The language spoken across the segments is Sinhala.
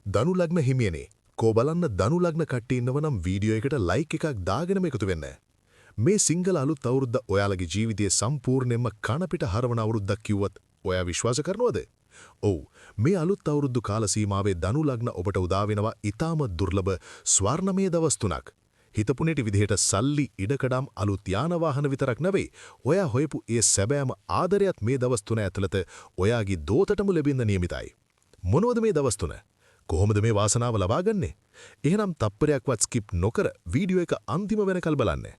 දනු ලග්න හිමියනේ කෝ බලන්න දනු ලග්න කට්ටිය ඉන්නවනම් වීඩියෝ එකට ලයික් එකක් දාගෙනම එකතු වෙන්න. මේ සිංගල අලුත් අවුරුද්ද ඔයාලගේ ජීවිතයේ සම්පූර්ණයෙන්ම කනපිට හරවන අවුරුද්දක් කිව්වත් ඔයා විශ්වාස කරනවද? ඔව්. මේ අලුත් අවුරුදු කාල සීමාවේ දනු ලග්න ඔබට උදා වෙනවා ඊටාම දුර්ලභ ස්වර්ණමය දවස් තුනක්. හිතපුණේටි විදිහට සල්ලි ඉඩකඩම් අලුත් යාන වාහන විතරක් නෙවෙයි ඔයා හොයපු ඒ සැබෑම ආදරයත් මේ දවස් තුන ඇතුළත ඔයාගේ දෝතටම ලැබෙන්න නියමිතයි. මොනවද මේ දවස් තුන? කොහොමද මේ වාසනාව ලබාගන්නේ? එහෙනම් තප්පරයක්වත් ස්කිප් නොකර වීඩියෝ එක අන්තිම වෙනකල් බලන්න.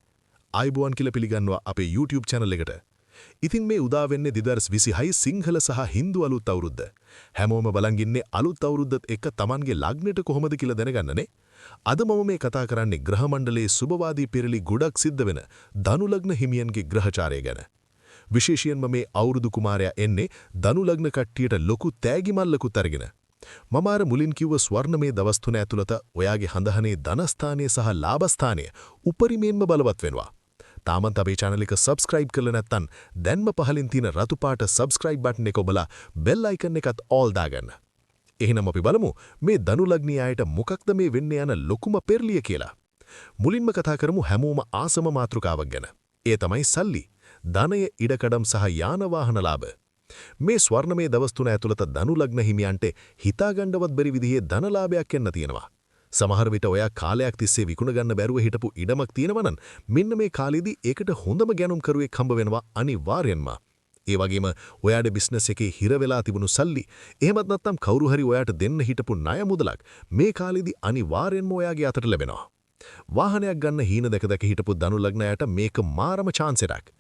ආයිබෝන් කියලා පිළිගන්නවා අපේ YouTube channel එකට. ඉතින් මේ උදා වෙන්නේ 2026 සිංහල සහ හින්දු අලුත් අවුරුද්ද. හැමෝම බලන් ඉන්නේ අලුත් අවුරුද්දත් එක්ක Tamanගේ ලග්නෙට කොහොමද කියලා දැනගන්නනේ. අද මම මේ කතා කරන්නේ ග්‍රහ මණ්ඩලයේ සුබවාදී පෙරලි ගොඩක් සිද්ධ වෙන ධනු ලග්න හිමියන්ගේ ග්‍රහචාරය ගැන. විශේෂයෙන්ම මේ අවුරුදු කුමාරයා එන්නේ ධනු ලග්න කට්ටියට ලොකු තෑගි මල්ලකුත් අරගෙන. මම අර මුලින් කිව්ව ස්වර්ණමය දවස් තුන ඇතුළත ඔයාගේ හඳහනේ ධනස්ථානය සහ ලාභස්ථානය උපරිමයෙන්ම බලවත් වෙනවා. තාමත් අපේ channel එක subscribe කරලා නැත්නම් දැන්ම පහලින් තියෙන රතු පාට subscribe button එක ඔබලා bell icon එකත් all දාගන්න. එහෙනම් අපි බලමු මේ ධනු ලග්නී අයට මොකක්ද මේ වෙන්න යන ලොකුම පෙරලිය කියලා. මුලින්ම කතා කරමු හැමෝම ආසම මාතෘකාවක් ගැන. ඒ තමයි සල්ලි, ධනය, ඉඩකඩම් සහ යාන වාහන ලාභ. මේ ස්වර්ණමය දවස් තුන ඇතුළත ධනු ලග්න හිමියන්ට හිතාගන්නවත් බැරි විදිහේ ධනලාභයක් එන්න තියෙනවා. සමහර විට ඔයා කාලයක් තිස්සේ විකුණ ගන්න බැරුව හිටපු ඉඩමක් තියෙනවා නම් මෙන්න මේ කාලෙදී ඒකට හොඳම ගැනුම් කරුවෙක් හම්බ වෙනවා අනිවාර්යෙන්ම. ඒ වගේම ඔයාගේ බිස්නස් එකේ හිර වෙලා තිබුණු සල්ලි, එහෙමත් නැත්නම් කවුරු හරි ඔයාට දෙන්න හිටපු ණය මුදලක් මේ කාලෙදී අනිවාර්යෙන්ම ඔයාගේ අතට ලැබෙනවා. වාහනයක් ගන්න හීන දැක හිටපු ධනු ලග්නයට මේක මාරම chance එකක්.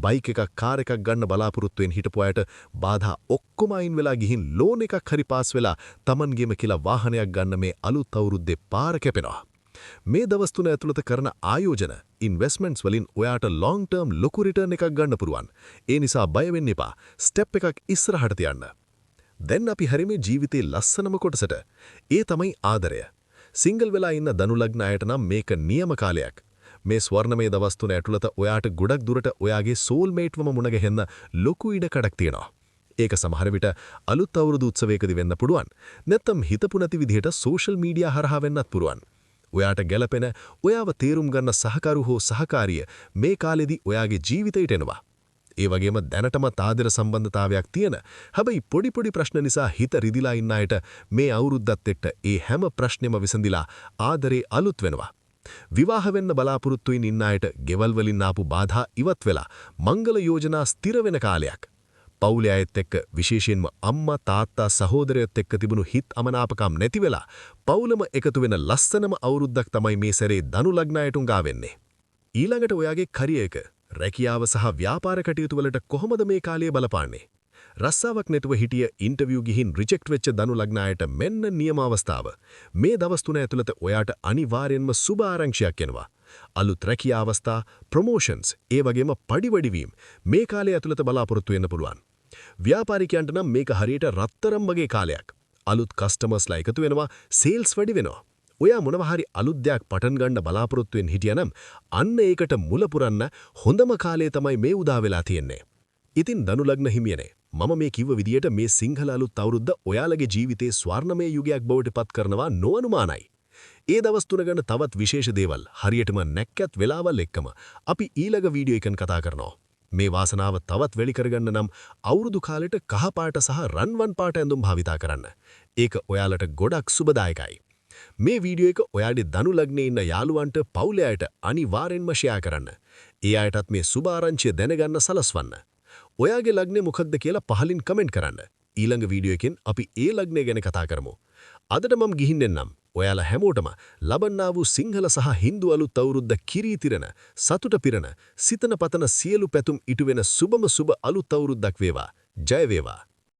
බයික් එකක් කාර් එකක් ගන්න බලාපොරොත්තු වෙන හිටපු අයට බාධා ඔක්කොම අයින් වෙලා ගිහින් ලෝන් එකක් හරි පාස් වෙලා Tamanගෙම කියලා වාහනයක් ගන්න මේ අලුත් අවුරුද්දේ පාර කැපෙනවා. මේ දවස් තුන ඇතුළත කරන ආයෝජන ඉන්වෙස්ට්මන්ට්ස් වලින් ඔයාට long term ලොකු රිටර්න් එකක් ගන්න පුළුවන්. ඒ නිසා බය වෙන්න එපා. ස්ටෙප් එකක් ඉස්සරහට තියන්න. දැන් අපි හැරිමේ ජීවිතේ ලස්සනම කොටසට. ඒ තමයි ආදරය. සිංගල් වෙලා ඉන්න ධනු ලග්න අයට නම් මේක නියම කාලයක්. මේ ස්වර්ණමය දවස් තුන ඇතුළත ඔයාට ගොඩක් දුරට ඔයාගේ සෝල්මේට්වම මුණ ගැහෙන්න ලොකු ඉඩකඩක් තියෙනවා. ඒක සමහර විට අලුත් අවුරුදු උත්සවයකදී වෙන්න පුළුවන්. නැත්නම් හිතපු නැති විදිහට සෝෂල් මීඩියා හරහා වෙන්නත් පුළුවන්. ඔයාට ගැළපෙන, ඔයාව තේරුම් ගන්න සහකරු හෝ සහකාරිය මේ කාලෙදී ඔයාගේ ජීවිතයට එනවා. ඒ වගේම දැනටමත් ආදර සම්බන්ධතාවයක් තියෙන හැබැයි පොඩි ප්‍රශ්න නිසා හිත රිදිලා ඉන්න අයට මේ අවුරුද්දත් එක්ක ඒ හැම ප්‍රශ්නෙම විසඳිලා ආදරේ අලුත් වෙනවා. විවාහ වෙන්න බලාපොරොත්තු ඉන්න අයට ගෙවල් වලින් ආපු බාධා ඉවත් වෙලා මංගල යෝජනා ස්ථිර වෙන කාලයක්. පවුලේ අයත් එක්ක විශේෂයෙන්ම අම්මා තාත්තා සහෝදරයොත් එක්ක තිබුණු හිත් අමනාපකම් නැති වෙලා පවුලම එකතු වෙන ලස්සනම අවුරුද්දක් තමයි මේ සැරේ ධනු ලග්න අයට උඟා වෙන්නේ. ඊළඟට ඔයාගේ කරියර් එක, රැකියාව සහ ව්‍යාපාර කටයුතු වලට කොහොමද මේ කාලය බලපාන්නේ? රස්සාවක් නැතුව හිටිය ඉන්ටර්වියු ගිහින් රිජෙක්ට් වෙච්ච ධනු ලග්න අයට මෙන්න නියම අවස්ථාව. මේ දවස් තුන ඇතුළත ඔයාට අනිවාර්යෙන්ම සුබ ආරංචියක් එනවා. අලුත් රැකියා අවස්ථා, ප්‍රොමෝෂන්ස්, ඒ වගේම පඩි වැඩිවීම මේ කාලය ඇතුළත බලාපොරොත්තු වෙන්න පුළුවන්. ව්‍යාපාරිකයන්ට නම් මේක හරියට රත්තරම් වගේ කාලයක්. අලුත් කස්ටමර්ස්ලා එකතු වෙනවා, සේල්ස් වැඩි වෙනවා. ඔයා මොනවා හරි අලුත් දෙයක් පටන් ගන්න බලාපොරොත්තු වෙන හිටියනම් අන්න ඒකට මුල පුරන්න හොඳම කාලය තමයි මේ උදා වෙලා තියෙන්නේ. ඉතින් ධනු ලග්න හිමියනේ, මම මේ කිව්ව විදියට මේ සිංහල අලුත් අවුරුද්ද ඔයාලගේ ජීවිතේ ස්වර්ණමය යුගයක් බවට පත් කරනවා නොඅනුමානයි. ඒ දවස් තුන ගැන තවත් විශේෂ දේවල් හරියටම නැක්කත් වෙලාවල් එක්කම අපි ඊළඟ වීඩියෝ එකෙන් කතා කරනවා. මේ වාසනාව තවත් වැඩි කරගන්න නම් අවුරුදු කාලෙට කහ පාට සහ රන්වන් පාට ඇඳුම් භාවිතා කරන්න. ඒක ඔයාලට ගොඩක් සුබදායකයි. මේ වීඩියෝ එක ඔයාගේ ධනු ලග්නේ ඉන්න යාළුවන්ට, පවුලේ අයට අනිවාර්යෙන්ම ෂෙයා කරන්න. ඒ අයටත් මේ සුබ ආරංචිය දැනගන්න සලස්වන්න. ඔයාගේ ලග්නේ මොකක්ද කියලා පහලින් කමෙන්ට් කරන්න. ඊළඟ වීඩියෝ එකෙන් අපි ඒ ලග්නේ ගැන කතා කරමු. අදට මම ගිහින් එන්නම්. ඔයාලා හැමෝටම ලබන්නා වූ සිංහල සහ හින්දු අලුත් අවුරුද්ද කිරීතිරන, සතුට පිරන, සිතන පතන සියලු පැතුම් ඉටු වෙන සුබම සුබ අලුත් අවුරුද්දක් වේවා. ජය වේවා.